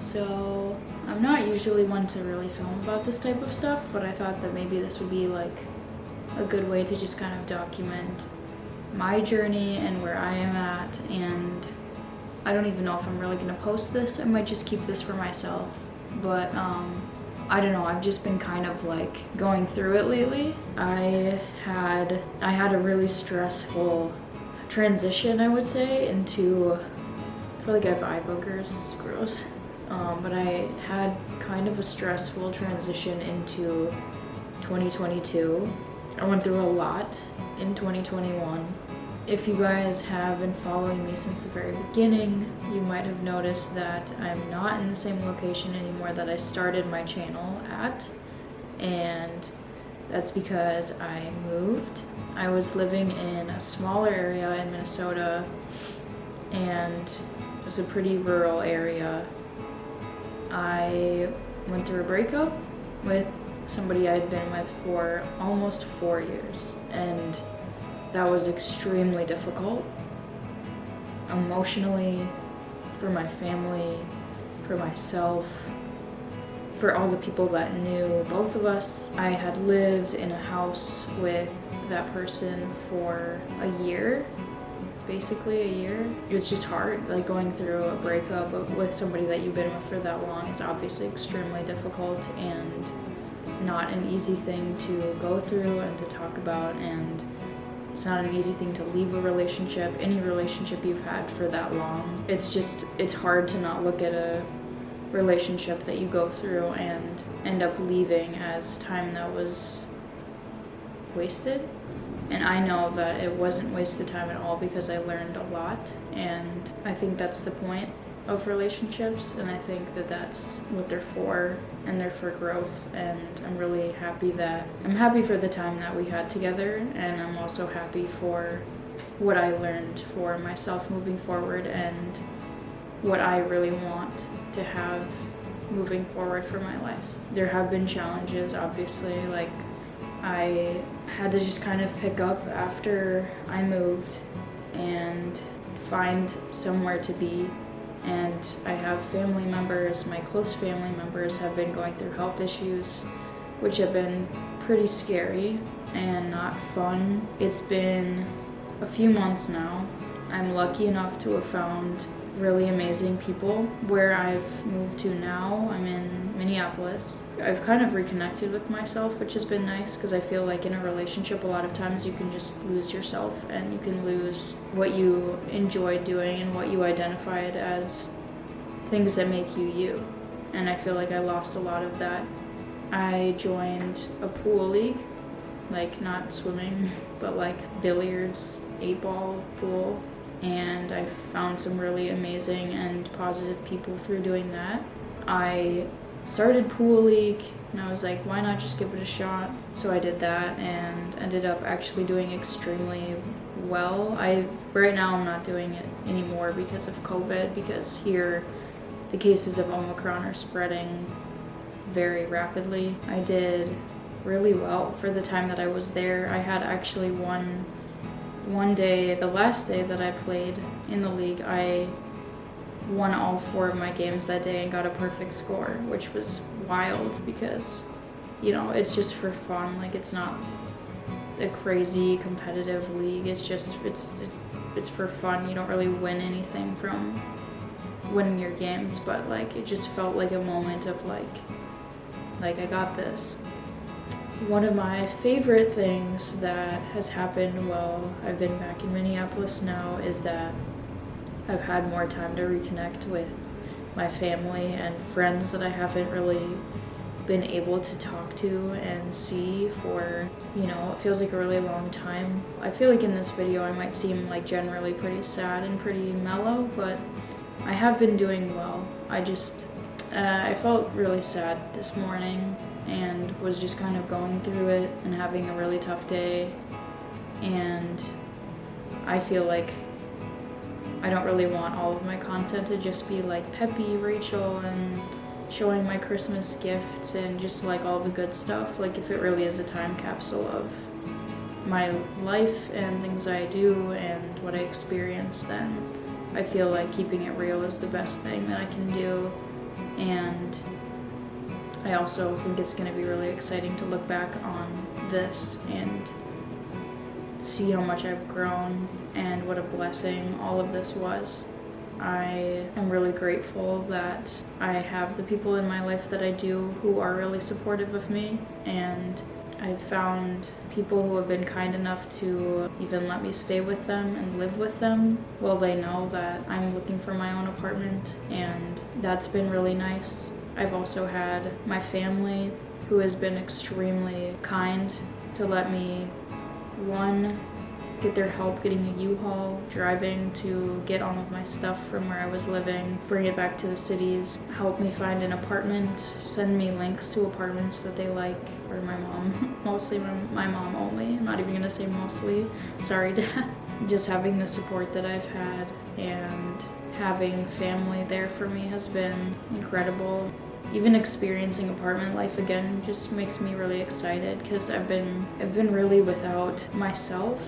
So I'm not usually one to really film about this type of stuff, but I thought that maybe this would be like a good way to just kind of document my journey and where I am at. And I don't even know if I'm really gonna post this. I might just keep this for myself, but I don't know, I've just been kind of like going through it lately. I had a really stressful transition, I would say, into, I feel like I have eye boogers, it's gross. But I had kind of a stressful transition into 2022. I went through a lot in 2021. If you guys have been following me since the very beginning, you might have noticed that I'm not in the same location anymore that I started my channel at, and that's because I moved. I was living in a smaller area in Minnesota, and it was a pretty rural area. I went through a breakup with somebody I'd been with for almost 4 years, and that was extremely difficult emotionally, for my family, for myself, for all the people that knew both of us. I had lived in a house with that person for a year, basically a year. It's just hard, like going through a breakup with somebody that you've been with for that long is obviously extremely difficult and not an easy thing to go through and to talk about, and it's not an easy thing to leave a relationship, any relationship you've had for that long. It's hard to not look at a relationship that you go through and end up leaving as time that was wasted. And I know that it wasn't wasted time at all, because I learned a lot, and I think that's the point of relationships, and I think that that's what they're for, and they're for growth. And I'm really happy for the time that we had together, and I'm also happy for what I learned for myself moving forward and what I really want to have moving forward for my life. There have been challenges, obviously, like I had to just kind of pick up after I moved and find somewhere to be. And I have family members, my close family members have been going through health issues, which have been pretty scary and not fun. It's been a few months now. I'm lucky enough to have found really amazing people where I've moved to now. I'm in Minneapolis. I've kind of reconnected with myself, which has been nice, because I feel like in a relationship a lot of times you can just lose yourself, and you can lose what you enjoy doing and what you identified as things that make you you. And I feel like I lost a lot of that. I joined a pool league, like not swimming, but like billiards, 8-ball pool. And I found some really amazing and positive people through doing that. I started Pool League, and I was like, why not just give it a shot? So I did that and ended up actually doing extremely well. Right now I'm not doing it anymore because of COVID, because here the cases of Omicron are spreading very rapidly. I did really well for the time that I was there. I had actually one day, the last day that I played in the league, I won all 4 of my games that day and got a perfect score, which was wild because, you know, it's just for fun. Like, it's not a crazy competitive league. It's just, it's for fun. You don't really win anything from winning your games, but like, it just felt like a moment of like I got this. One of my favorite things that has happened while I've been back in Minneapolis now is that I've had more time to reconnect with my family and friends that I haven't really been able to talk to and see for, you know, it feels like a really long time. I feel like in this video I might seem like generally pretty sad and pretty mellow, but I have been doing well. I felt really sad this morning and was just kind of going through it and having a really tough day, and I feel like I don't really want all of my content to just be like peppy Rachel and showing my Christmas gifts and just like all the good stuff. Like, if it really is a time capsule of my life and things I do and what I experience, then I feel like keeping it real is the best thing that I can do. And I also think it's going to be really exciting to look back on this and see how much I've grown and what a blessing all of this was. I am really grateful that I have the people in my life that I do who are really supportive of me, and I've found people who have been kind enough to even let me stay with them and live with them while they know that I'm looking for my own apartment, and that's been really nice. I've also had my family who has been extremely kind to let me, one, get their help getting a U-Haul, driving to get all of my stuff from where I was living, bring it back to the cities, help me find an apartment, send me links to apartments that they like, or my mom, mostly my mom only. I'm not even gonna say mostly, sorry Dad. Just having the support that I've had and having family there for me has been incredible. Even experiencing apartment life again just makes me really excited, because I've been really without myself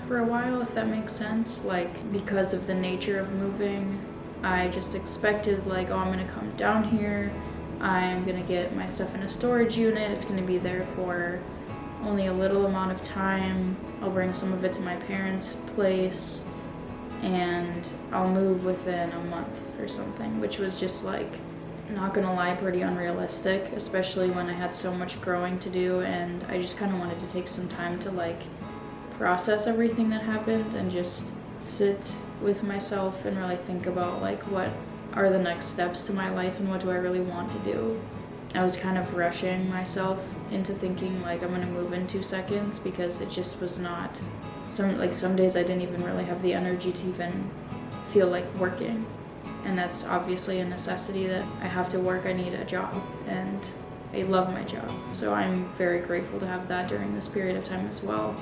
for a while, if that makes sense. Like, because of the nature of moving, I just expected, like, oh, I'm gonna come down here, I'm gonna get my stuff in a storage unit, it's gonna be there for only a little amount of time, I'll bring some of it to my parents' place, and I'll move within a month or something, which was just, like, not gonna lie, pretty unrealistic, especially when I had so much growing to do, and I just kind of wanted to take some time to, like, process everything that happened and just sit with myself and really think about, like, what are the next steps to my life and what do I really want to do. I was kind of rushing myself into thinking, like, I'm gonna move in 2 seconds, because it just was not, some days I didn't even really have the energy to even feel like working. And that's obviously a necessity that I have to work. I need a job, and I love my job. So I'm very grateful to have that during this period of time as well.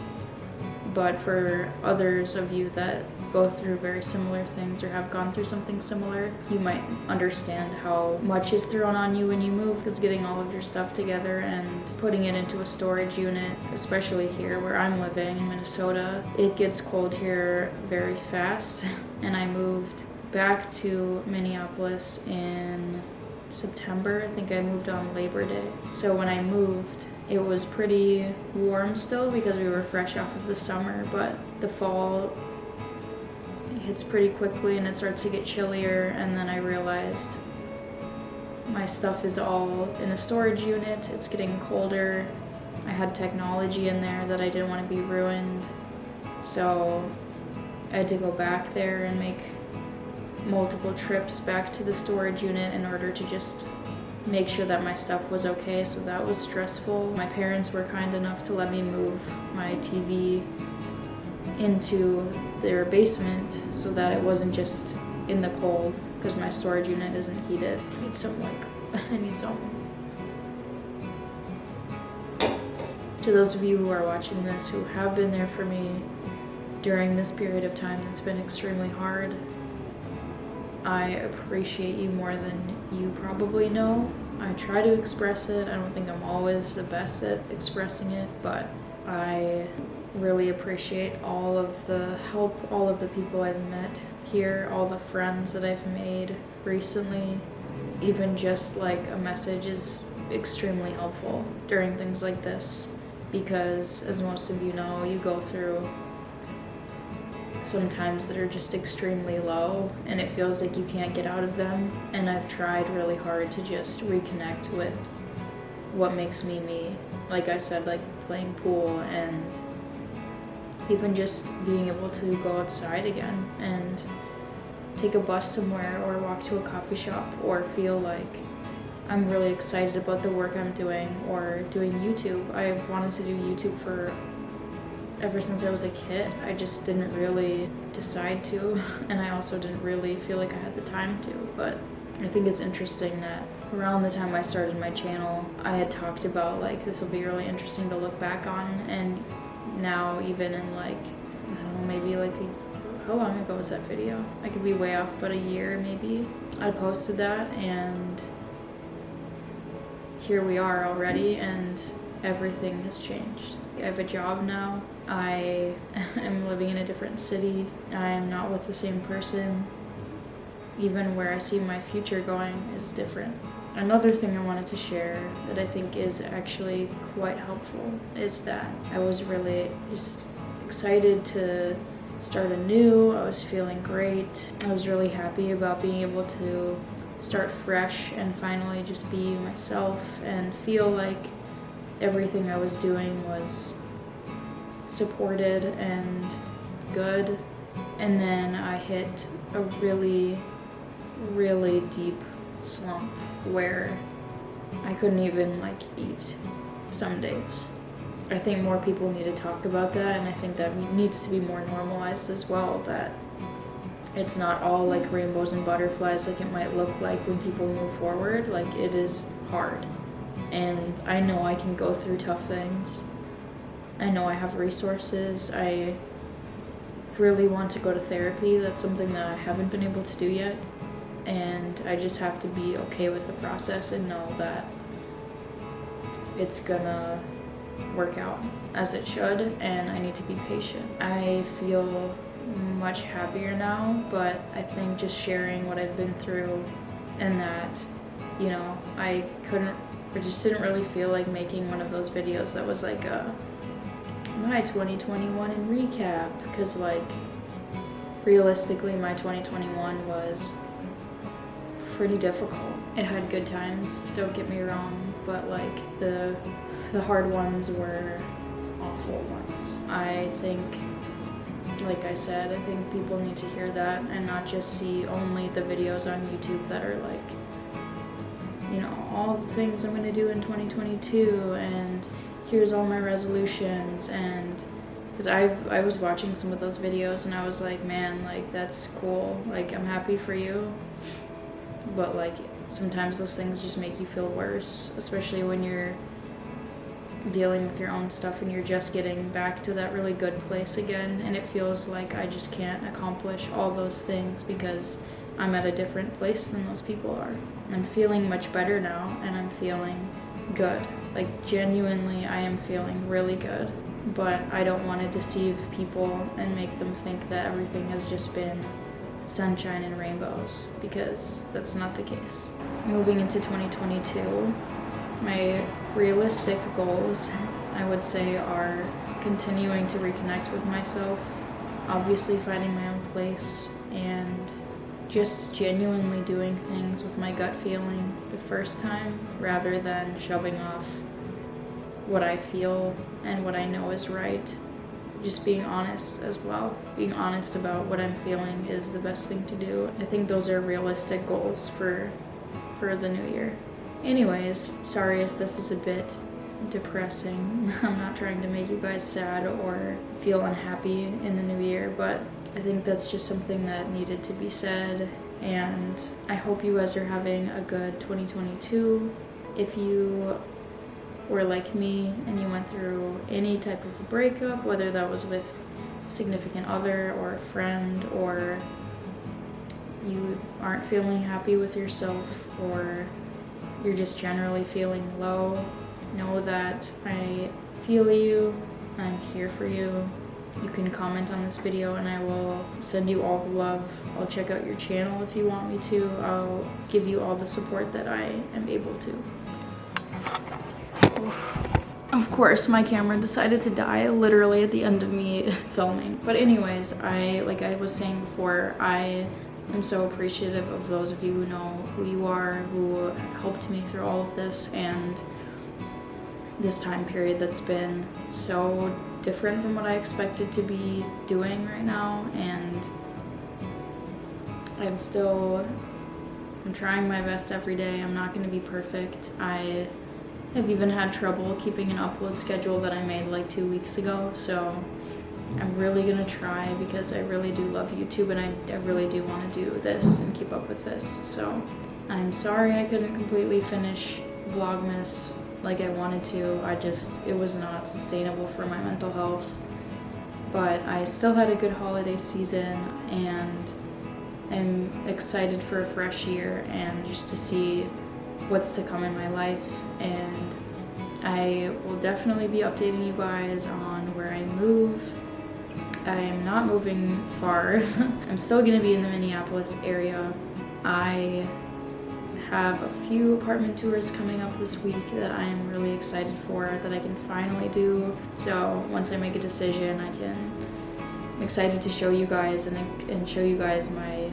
But for others of you that go through very similar things or have gone through something similar, you might understand how much is thrown on you when you move, because getting all of your stuff together and putting it into a storage unit, especially here where I'm living in Minnesota, it gets cold here very fast. And I moved back to Minneapolis in September. I think I moved on Labor Day. So when I moved, it was pretty warm still because we were fresh off of the summer, but the fall hits pretty quickly and it starts to get chillier, and then I realized my stuff is all in a storage unit. It's getting colder. I had technology in there that I didn't want to be ruined, so I had to go back there and make multiple trips back to the storage unit in order to just make sure that my stuff was okay, so that was stressful. My parents were kind enough to let me move my TV into their basement so that it wasn't just in the cold, because my storage unit isn't heated. I need some. To those of you who are watching this who have been there for me during this period of time that's been extremely hard, I appreciate you more than you probably know. I try to express it. I don't think I'm always the best at expressing it, but I really appreciate all of the help, all of the people I've met here, all the friends that I've made recently. Even just like a message is extremely helpful during things like this, because as most of you know, you go through sometimes that are just extremely low and it feels like you can't get out of them, and I've tried really hard to just reconnect with what makes me me. Like I said, like playing pool and even just being able to go outside again and take a bus somewhere or walk to a coffee shop or feel like I'm really excited about the work I'm doing, or doing YouTube. I've wanted to do YouTube for ever since I was a kid. I just didn't really decide to, and I also didn't really feel like I had the time to. But I think it's interesting that around the time I started my channel, I had talked about like this will be really interesting to look back on, and now even in like, I don't know, maybe like how long ago was that video? I could be way off, but a year maybe. I posted that, and here we are already, and everything has changed. I have a job now. I am living in a different city. I am not with the same person. even where I see my future going is different. Another thing I wanted to share that I think is actually quite helpful is that I was really just excited to start anew. I was feeling great. I was really happy about being able to start fresh and finally just be myself and feel like everything I was doing was supported and good. And then I hit a really, really deep slump where I couldn't even eat some days. I think more people need to talk about that, and I think that needs to be more normalized as well, that it's not all like rainbows and butterflies like it might look like when people move forward. Like, it is hard, and I know I can go through tough things. I know I have resources. I really want to go to therapy. That's something that I haven't been able to do yet, and I just have to be okay with the process and know that it's gonna work out as it should, and I need to be patient. I feel much happier now, but I think just sharing what I've been through and that, I just didn't really feel like making one of those videos that was like my 2021 in recap, because realistically my 2021 was pretty difficult. It had good times, don't get me wrong, but the hard ones were awful ones. I think, like I said, I think people need to hear that and not just see only the videos on YouTube that are all the things I'm gonna do in 2022 and here's all my resolutions. And because I was watching some of those videos and I was like, man, that's cool, I'm happy for you, but sometimes those things just make you feel worse, especially when you're dealing with your own stuff and you're just getting back to that really good place again, and it feels like I just can't accomplish all those things because I'm at a different place than those people are. I'm feeling much better now, and I'm feeling good. Genuinely, I am feeling really good, but I don't want to deceive people and make them think that everything has just been sunshine and rainbows, because that's not the case. Moving into 2022, my realistic goals, I would say, are continuing to reconnect with myself, obviously finding my own place, and just genuinely doing things with my gut feeling the first time rather than shoving off what I feel and what I know is right. Just being honest as well. Being honest about what I'm feeling is the best thing to do. I think those are realistic goals for the new year. Anyways, sorry if this is a bit depressing. I'm not trying to make you guys sad or feel unhappy in the new year, but I think that's just something that needed to be said, and I hope you guys are having a good 2022. If you were like me and you went through any type of a breakup, whether that was with a significant other or a friend, or you aren't feeling happy with yourself, or you're just generally feeling low, know that I feel you, I'm here for you. You can comment on this video and I will send you all the love. I'll check out your channel if you want me to. I'll give you all the support that I am able to. Of course, my camera decided to die literally at the end of me filming. But anyways, like I was saying before, I am so appreciative of those of you who know who you are, who have helped me through all of this and this time period that's been so different from what I expected to be doing right now. And I'm trying my best every day. I'm not going to be perfect. I have even had trouble keeping an upload schedule that I made 2 weeks ago, so I'm really going to try because I really do love YouTube and I really do want to do this and keep up with this. So I'm sorry I couldn't completely finish Vlogmas like I wanted to. It was not sustainable for my mental health, but I still had a good holiday season and I'm excited for a fresh year and just to see what's to come in my life. And I will definitely be updating you guys on where I move. I'm not moving far. I'm still gonna be in the Minneapolis area, I have a few apartment tours coming up this week that I am really excited for, that I can finally do. So once I make a decision, I'm excited to show you guys and show you guys my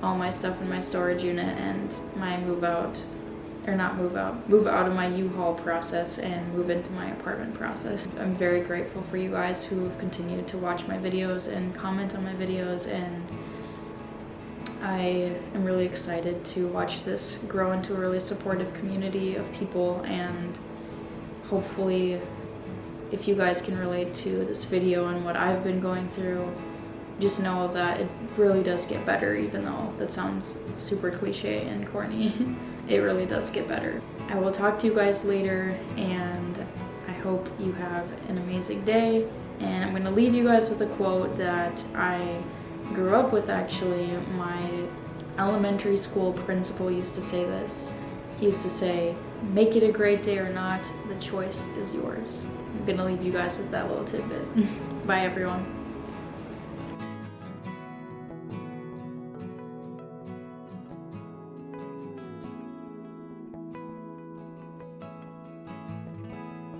all my stuff in my storage unit and my move out of my U-Haul process and move into my apartment process. I'm very grateful for you guys who have continued to watch my videos and comment on my videos, and I am really excited to watch this grow into a really supportive community of people, and hopefully if you guys can relate to this video and what I've been going through, just know that it really does get better, even though that sounds super cliche and corny. It really does get better. I will talk to you guys later, and I hope you have an amazing day. And I'm gonna leave you guys with a quote that I grew up with, actually. My elementary school principal used to say this. He used to say, "Make it a great day or not, the choice is yours." I'm gonna leave you guys with that little tidbit. Bye everyone.